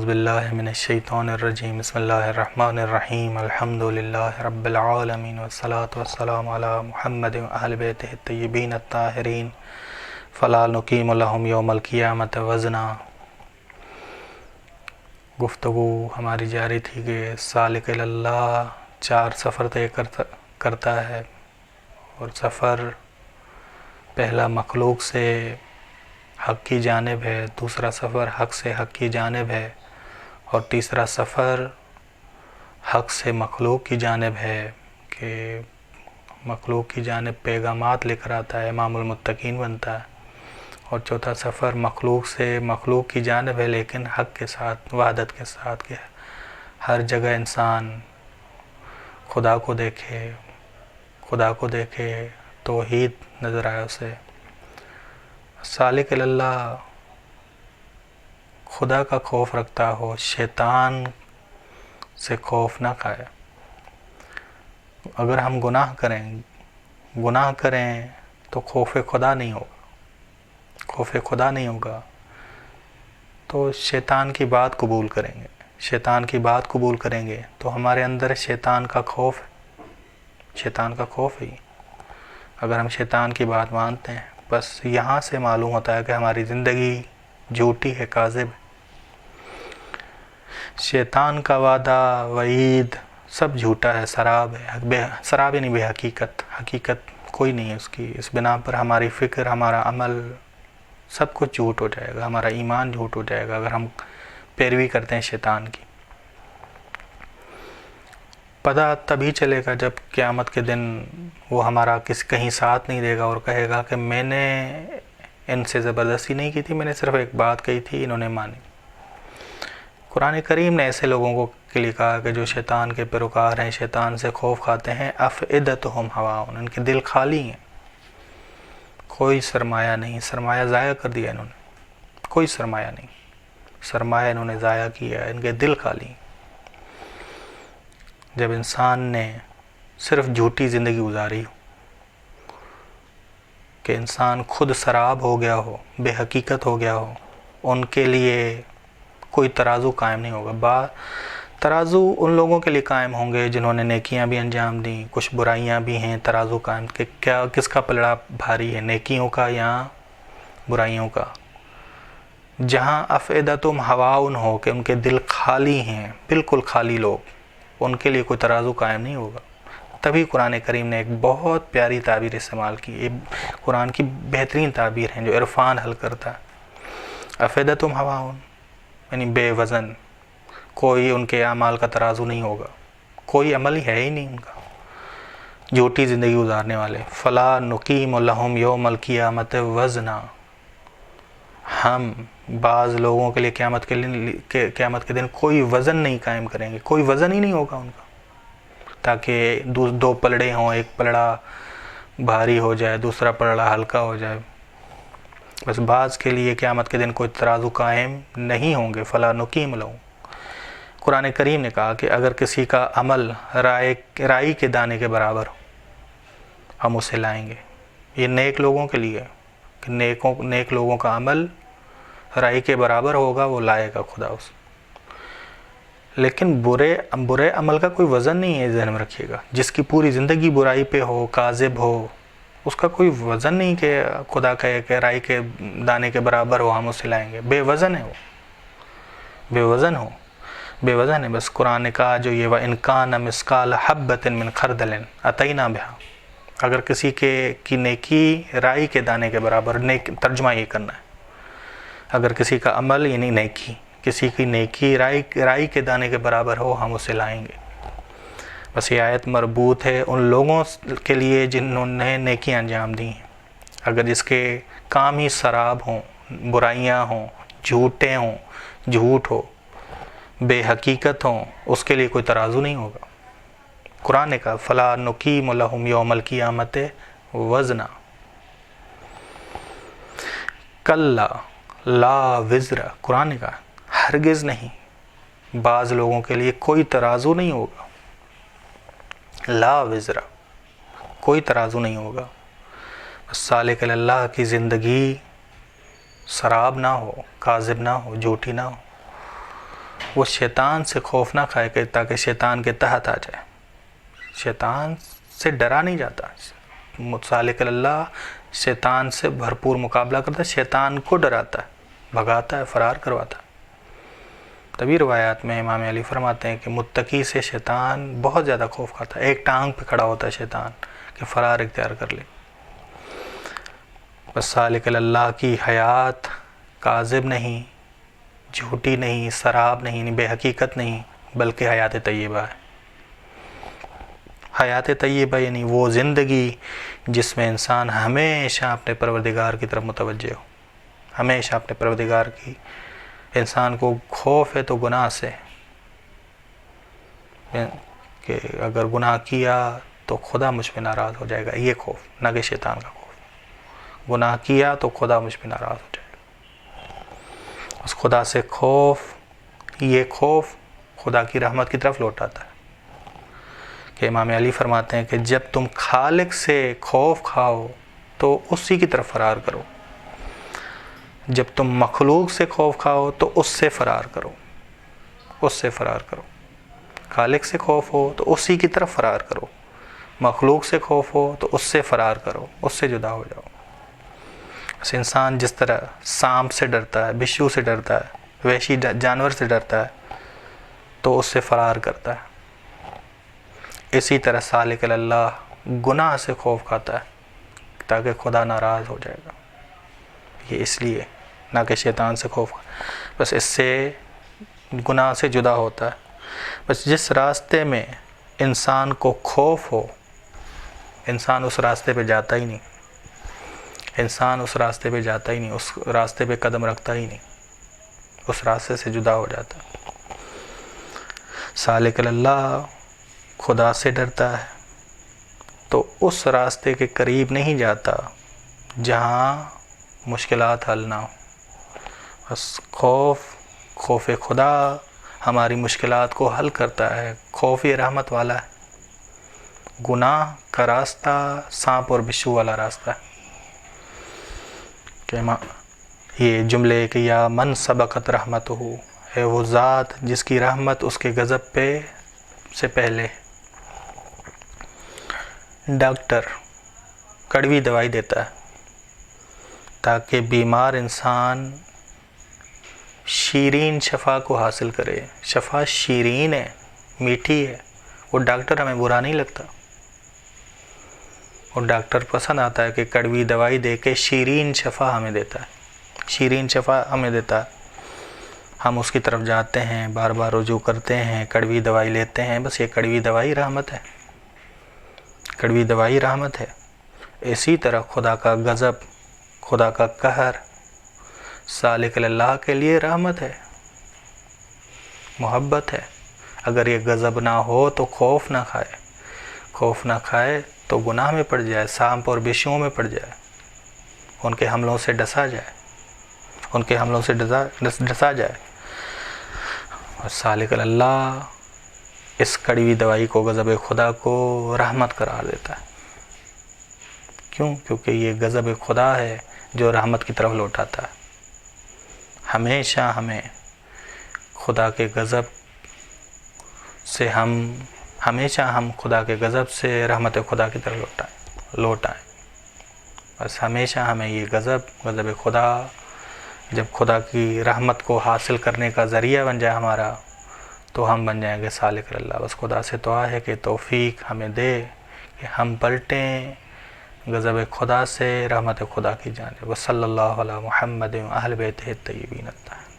باللہ من الشیطان الرجیم بسم اللہ الرحمن الرحیم الحمدللہ رب العالمین والصلاة والسلام علی محمد و اہل بیتہ الطیبین الطاہرین فلا نقیم لہم یوم القیامت وزنا۔ گفتگو ہماری جاری تھی کہ سالک اللہ 4 سفر طے کرتا ہے، اور سفر پہلا مخلوق سے حق کی جانب ہے، دوسرا سفر حق سے حق کی جانب ہے، اور تیسرا سفر حق سے مخلوق کی جانب ہے کہ مخلوق کی جانب پیغامات لے کر آتا ہے، امام المتقین بنتا ہے۔ اور چوتھا سفر مخلوق سے مخلوق کی جانب ہے لیکن حق کے ساتھ، وحدت کے ساتھ، کہ ہر جگہ انسان خدا کو دیکھے توحید نظر آئے اسے۔ سالک اللہ خدا کا خوف رکھتا ہو، شیطان سے خوف نہ کھائے۔ اگر ہم گناہ کریں تو خوف خدا نہیں ہوگا، تو شیطان کی بات قبول کریں گے تو ہمارے اندر شیطان کا خوف ہی۔ اگر ہم شیطان کی بات مانتے ہیں، بس یہاں سے معلوم ہوتا ہے کہ ہماری زندگی جھوٹی ہے، کاذب ہے۔ شیطان کا وعدہ، وعید سب جھوٹا ہے، سراب یعنی بے حقیقت کوئی نہیں ہے اس کی۔ اس بنا پر ہماری فکر، ہمارا عمل سب کچھ جھوٹ ہو جائے گا، ہمارا ایمان جھوٹ ہو جائے گا اگر ہم پیروی کرتے ہیں شیطان کی۔ پتہ تبھی چلے گا جب قیامت کے دن وہ ہمارا کہیں ساتھ نہیں دے گا اور کہے گا کہ میں نے ان سے زبردستی نہیں کی تھی، میں نے صرف ایک بات کہی تھی، انہوں نے مانی۔ قرآن کریم نے ایسے لوگوں کے لیے کہا کہ جو شیطان کے پیروکار ہیں، شیطان سے خوف کھاتے ہیں، افئدتہم ہواؤن، ان کے دل خالی ہیں، کوئی سرمایہ نہیں، سرمایہ ضائع کر دیا انہوں نے، کوئی سرمایہ نہیں، سرمایہ انہوں نے ضائع کیا، ان کے دل خالی ہیں۔ جب انسان نے صرف جھوٹی زندگی گزاری ہو، کہ انسان خود سراب ہو گیا ہو، بے حقیقت ہو گیا ہو، ان کے لیے کوئی ترازو قائم نہیں ہوگا۔ ترازو ان لوگوں کے لیے قائم ہوں گے جنہوں نے نیکیاں بھی انجام دیں، کچھ برائیاں بھی ہیں، ترازو قائم کہ کس کا پلڑا بھاری ہے، نیکیوں کا یا برائیوں کا۔ جہاں افئدتہم ہواؤن ہو کہ ان کے دل خالی ہیں، بالکل خالی لوگ، ان کے لیے کوئی ترازو قائم نہیں ہوگا۔ تبھی قرآن کریم نے ایک بہت پیاری تعبیر استعمال کی، یہ قرآن کی بہترین تعبیر ہیں جو عرفان حل کرتا ہے۔ افئدتہم ہواؤن یعنی بے وزن، کوئی ان کے اعمال کا ترازو نہیں ہوگا، کوئی عمل ہی ہے ہی نہیں ان کا، جھوٹی زندگی گزارنے والے۔ فلا نقیم لہم یوم القیامت وزنا، ہم بعض لوگوں کے لیے قیامت کے دن کوئی وزن نہیں قائم کریں گے، کوئی وزن ہی نہیں ہوگا ان کا، تاکہ 2 پلڑے ہوں، ایک پلڑا بھاری ہو جائے، دوسرا پلڑا ہلکا ہو جائے۔ بس بعض کے لیے قیامت کے دن کوئی ترازو قائم نہیں ہوں گے۔ فلا نقیم لہم، قرآن کریم نے کہا کہ اگر کسی کا عمل رائی کے دانے کے برابر ہو، ہم اسے لائیں گے۔ یہ نیک لوگوں کے لیے کہ نیک لوگوں کا عمل رائی کے برابر ہوگا، وہ لائے گا خدا اسے۔ لیکن برے عمل کا کوئی وزن نہیں ہے، ذہن میں رکھیے گا۔ جس کی پوری زندگی برائی پہ ہو، کاذب ہو، اس کا کوئی وزن نہیں کہ خدا کہے کہ رائی کے دانے کے برابر ہو، ہم اسے لائیں گے۔ بے وزن ہے وہ، بے وزن ہے۔ بس قرآن نے کہا جو یہ وَإِنْ كَانَ مِثْقَالَ حَبَّةٍ مِّنْ خَرْدَلٍ أَتَيْنَا بِهَا، اگر کسی کی نیکی رائی کے دانے کے برابر، ترجمہ یہ کرنا ہے، اگر کسی کا عمل یعنی نیکی، کسی کی نیکی رائی کے دانے کے برابر ہو، ہم اسے لائیں گے۔ بس یہ آیت مربوط ہے ان لوگوں کے لیے جنہوں نے نیکیاں انجام دی ہیں۔ اگر جس کے کام ہی سراب ہوں، برائیاں ہوں، جھوٹ ہو، بے حقیقت ہوں، اس کے لیے کوئی ترازو نہیں ہوگا۔ قرآن نے کہا فلا نقیم لہم یوم القیامت وزنا۔ کلا لا وزر، قرآن نے کہا ہرگز نہیں، بعض لوگوں کے لیے کوئی ترازو نہیں ہوگا، لا وزر، کوئی ترازو نہیں ہوگا۔ سالک اللہ کی زندگی سراب نہ ہو، کاذب نہ ہو، جھوٹی نہ ہو۔ وہ شیطان سے خوف نہ کھائے کہ تاکہ شیطان کے تحت آ جائے. شیطان سے ڈرا نہیں جاتا. سالک اللہ شیطان سے بھرپور مقابلہ کرتا ہے، شیطان کو ڈراتا ہے، بھگاتا ہے، فرار کرواتا ہے. تبھی روایات میں امام علی فرماتے ہیں کہ متقی سے شیطان بہت زیادہ خوف کھاتا ہے. ایک ٹانگ پہ کھڑا ہوتا ہے شیطان کہ فرار اختیار کر لے. بس سالک اللہ کی حیات کاذب نہیں، جھوٹی نہیں، سراب نہیں، بے حقیقت نہیں، بلکہ حیات طیبہ ہے. حیات طیبہ یعنی وہ زندگی جس میں انسان ہمیشہ اپنے پروردگار کی طرف متوجہ ہو، ہمیشہ اپنے پروردگار کی. انسان کو خوف ہے تو گناہ سے، کہ اگر گناہ کیا تو خدا مجھ پہ ناراض ہو جائے گا، یہ خوف، نہ کہ شیطان کا خوف. گناہ کیا تو خدا مجھ پہ ناراض ہو جائے گا. اس خدا سے خوف، یہ خوف خدا کی رحمت کی طرف لوٹاتا ہے. کہ امام علی فرماتے ہیں کہ جب تم خالق سے خوف کھاؤ تو اسی کی طرف فرار کرو، جب تم مخلوق سے خوف کھاؤ تو اس سے فرار کرو، اس سے فرار کرو. خالق سے خوف ہو تو اسی کی طرف فرار کرو، مخلوق سے خوف ہو تو اس سے فرار کرو، اس سے جدا ہو جاؤ. بس انسان جس طرح سانپ سے ڈرتا ہے، بچھو سے ڈرتا ہے، وحشی جانور سے ڈرتا ہے تو اس سے فرار کرتا ہے، اسی طرح سالک اللہ گناہ سے خوف کھاتا ہے تاکہ خدا ناراض ہو جائے گا. یہ اس لیے نہ کہ شیطان سے خوف، بس اس سے گناہ سے جدا ہوتا ہے. بس جس راستے میں انسان کو خوف ہو، انسان اس راستے پہ جاتا ہی نہیں، انسان اس راستے پہ جاتا ہی نہیں، اس راستے پہ قدم رکھتا ہی نہیں، اس راستے سے جدا ہو جاتا. سالک اللہ خدا سے ڈرتا ہے تو اس راستے کے قریب نہیں جاتا جہاں مشکلات حل نہ ہو. بس خوف خدا ہماری مشکلات کو حل کرتا ہے. خوف یہ رحمت والا ہے، گناہ کا راستہ سانپ اور بچھو والا راستہ ہے. کہ یہ جملے کہ یا من سبقت رحمت ہو، ہے وہ ذات جس کی رحمت اس کے غضب پہ سے پہلے. ڈاکٹر کڑوی دوائی دیتا ہے تاکہ بیمار انسان شیرین شفا کو حاصل کرے. شفا شیرین ہے، میٹھی ہے. وہ ڈاکٹر ہمیں برا نہیں لگتا، وہ ڈاکٹر پسند آتا ہے کہ کڑوی دوائی دے کے شیرین شفا ہمیں دیتا ہے، شیرین شفا ہمیں دیتا ہے. ہم اس کی طرف جاتے ہیں، بار بار رجوع کرتے ہیں، کڑوی دوائی لیتے ہیں. بس یہ کڑوی دوائی رحمت ہے، کڑوی دوائی رحمت ہے. اسی طرح خدا کا غضب، خدا کا قہر سالک اللہ کے لیے رحمت ہے، محبت ہے. اگر یہ غضب نہ ہو تو خوف نہ کھائے، خوف نہ کھائے تو گناہ میں پڑ جائے، سانپ اور بچھوؤں میں پڑ جائے، ان کے حملوں سے ڈسا جائے، ان کے حملوں سے ڈسا جائے. اور سالک اللہ اس کڑوی دوائی کو، غضب خدا کو رحمت قرار دیتا ہے. کیوں؟ کیونکہ یہ غضب خدا ہے جو رحمت کی طرف لوٹاتا ہے. ہمیشہ ہمیں خدا کے غضب سے ہمیشہ ہم خدا کے غضب سے رحمت خدا کی طرف لوٹائیں. بس ہمیشہ ہمیں یہ غضب خدا جب خدا کی رحمت کو حاصل کرنے کا ذریعہ بن جائے ہمارا، تو ہم بن جائیں گے سالک اللہ. بس خدا سے دعا ہے کہ توفیق ہمیں دے کہ ہم پلٹیں غضب خدا سے رحمت خدا کی جانب. وصلی اللہ علی محمد و اہل بیتہ الطیبین الطاہرین.